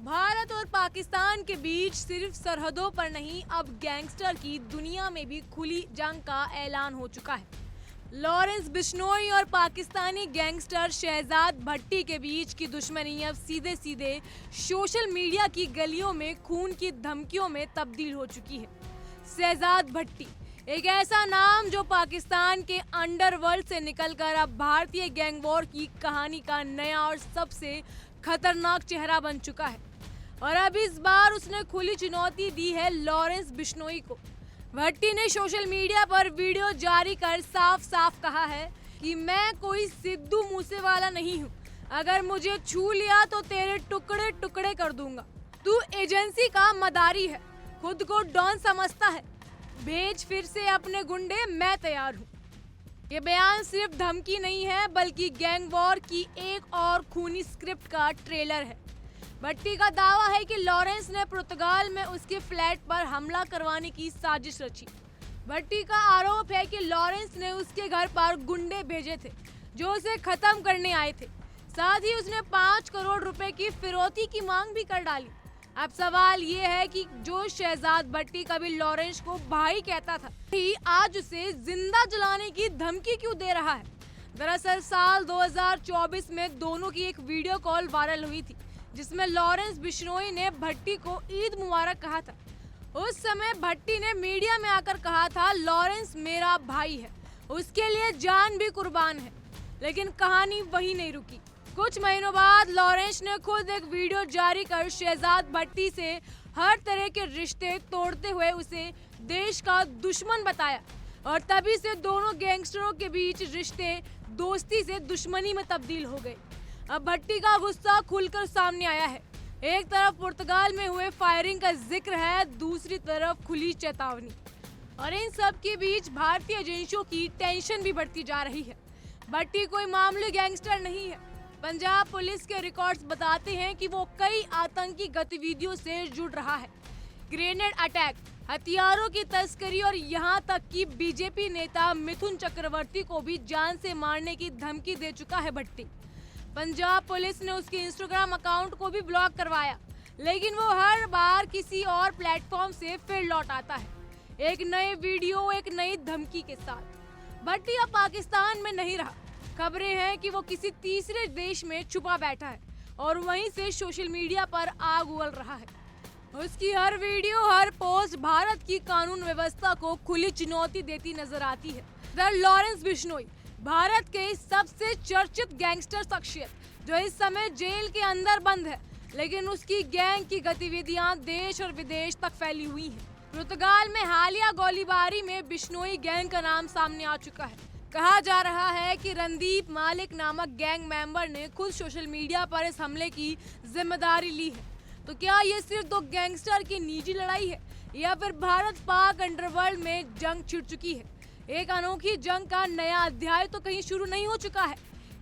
भारत और पाकिस्तान के बीच सिर्फ सरहदों पर नहीं, अब गैंगस्टर की दुनिया में भी खुली जंग का ऐलान हो चुका है। लॉरेंस बिश्नोई और पाकिस्तानी गैंगस्टर शहजाद भट्टी के बीच की दुश्मनी अब सीधे सीधे सोशल मीडिया की गलियों में खून की धमकियों में तब्दील हो चुकी है। शहजाद भट्टी एक ऐसा नाम जो पाकिस्तान के अंडरवर्ल्ड से निकलकर अब भारतीय गैंग वॉर की कहानी का नया और सबसे खतरनाक चेहरा बन चुका है। और अब इस बार उसने खुली चुनौती दी है लॉरेंस बिश्नोई को। भट्टी ने सोशल मीडिया पर वीडियो जारी कर साफ साफ कहा है कि मैं कोई सिद्धू मूसेवाला नहीं हूँ, अगर मुझे छू लिया तो तेरे टुकड़े टुकड़े कर दूंगा। तू एजेंसी का मदारी है, खुद को डॉन समझता है, भेज फिर से अपने गुंडे, मैं तैयार हूँ। ये बयान सिर्फ धमकी नहीं है बल्कि गैंग वॉर की एक और खूनी स्क्रिप्ट का ट्रेलर है। भट्टी का दावा है कि लॉरेंस ने पुर्तगाल में उसके फ्लैट पर हमला करवाने की साजिश रची। भट्टी का आरोप है कि लॉरेंस ने उसके घर पर गुंडे भेजे थे जो उसे खत्म करने आए थे। साथ ही उसने 5 करोड़ रुपए की फिरौती की मांग भी कर डाली। अब सवाल ये है कि जो शहजाद भट्टी कभी लॉरेंस को भाई कहता था, ही आज उसे जिंदा जलाने की धमकी क्यों दे रहा है? दरअसल साल 2024 में दोनों की एक वीडियो कॉल वायरल हुई थी जिसमें लॉरेंस बिश्नोई ने भट्टी को ईद मुबारक कहा था। उस समय भट्टी ने मीडिया में आकर कहा था, लॉरेंस मेरा भाई है, उसके लिए जान भी कुर्बान है। लेकिन कहानी वहीं नहीं रुकी। कुछ महीनों बाद लॉरेंस ने खुद एक वीडियो जारी कर शहजाद भट्टी से हर तरह के रिश्ते तोड़ते हुए उसे देश का दुश्मन बताया और तभी से दोनों गैंगस्टरों के बीच रिश्ते दोस्ती से दुश्मनी में तब्दील हो गए। अब भट्टी का गुस्सा खुलकर सामने आया है। एक तरफ पुर्तगाल में हुए फायरिंग का जिक्र है, दूसरी तरफ खुली चेतावनी। और इन सब के बीच भारतीय एजेंसियों की टेंशन भी बढ़ती जा रही है। भट्टी कोई मामूली गैंगस्टर नहीं है। पंजाब पुलिस के रिकॉर्ड्स बताते हैं कि वो कई आतंकी गतिविधियों से जुड़ रहा है। ग्रेनेड अटैक, हथियारों की तस्करी और यहाँ तक कि बीजेपी नेता मिथुन चक्रवर्ती को भी जान से मारने की धमकी दे चुका है भट्टी। पंजाब पुलिस ने उसके इंस्टाग्राम अकाउंट को भी ब्लॉक करवाया, लेकिन वो हर बार किसी और प्लेटफॉर्म से फिर लौट आता है, एक नए वीडियो, एक नई धमकी के साथ। भट्टी अब पाकिस्तान में नहीं रहा। खबरें हैं कि वो किसी तीसरे देश में छुपा बैठा है और वहीं से सोशल मीडिया पर आग उगल रहा है। उसकी हर वीडियो, हर पोस्ट भारत की कानून व्यवस्था को खुली चुनौती देती नजर आती है। लॉरेंस बिश्नोई भारत के सबसे चर्चित गैंगस्टर शख्सियत जो इस समय जेल के अंदर बंद है, लेकिन उसकी गैंग की गतिविधियां देश और विदेश तक फैली हुई हैं। पुर्तगाल में हालिया गोलीबारी में बिश्नोई गैंग का नाम सामने आ चुका है। कहा जा रहा है कि रणदीप मालिक नामक गैंग मेंबर ने खुद सोशल मीडिया पर इस हमले की जिम्मेदारी ली है। तो क्या ये सिर्फ दो गैंगस्टर की निजी लड़ाई है या फिर भारत पाक अंडरवर्ल्ड में जंग छिड़ चुकी है? एक अनोखी जंग का नया अध्याय तो कहीं शुरू नहीं हो चुका है?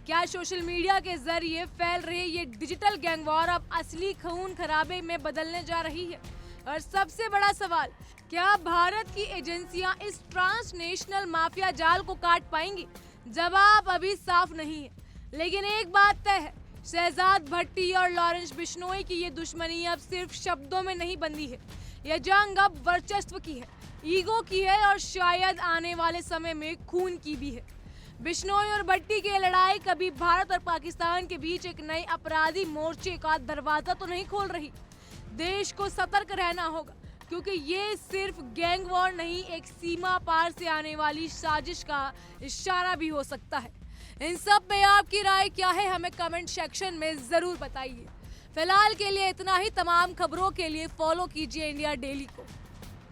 क्या सोशल मीडिया के जरिए फैल रही ये डिजिटल गैंग वॉर अब असली खून खराबे में बदलने जा रही है? और सबसे बड़ा सवाल, क्या भारत की एजेंसियां इस ट्रांसनेशनल माफिया जाल को काट पाएंगी? जवाब अभी साफ नहीं है, लेकिन एक बात तय है, शहजाद भट्टी और लॉरेंस बिश्नोई की ये दुश्मनी अब सिर्फ शब्दों में नहीं बंधी है। यह जंग अब वर्चस्व की है, ईगो की है और शायद आने वाले समय में खून की भी है। बिश्नोई और भट्टी की लड़ाई कभी भारत और पाकिस्तान के बीच एक नए अपराधी मोर्चे का दरवाजा तो नहीं खोल रही। देश को सतर्क रहना होगा, क्योंकि ये सिर्फ गैंग वॉर नहीं, एक सीमा पार से आने वाली साजिश का इशारा भी हो सकता है। इन सब में आपकी राय क्या है, हमें कमेंट सेक्शन में जरूर बताइए। फिलहाल के लिए इतना ही। तमाम खबरों के लिए फॉलो कीजिए इंडिया डेली को।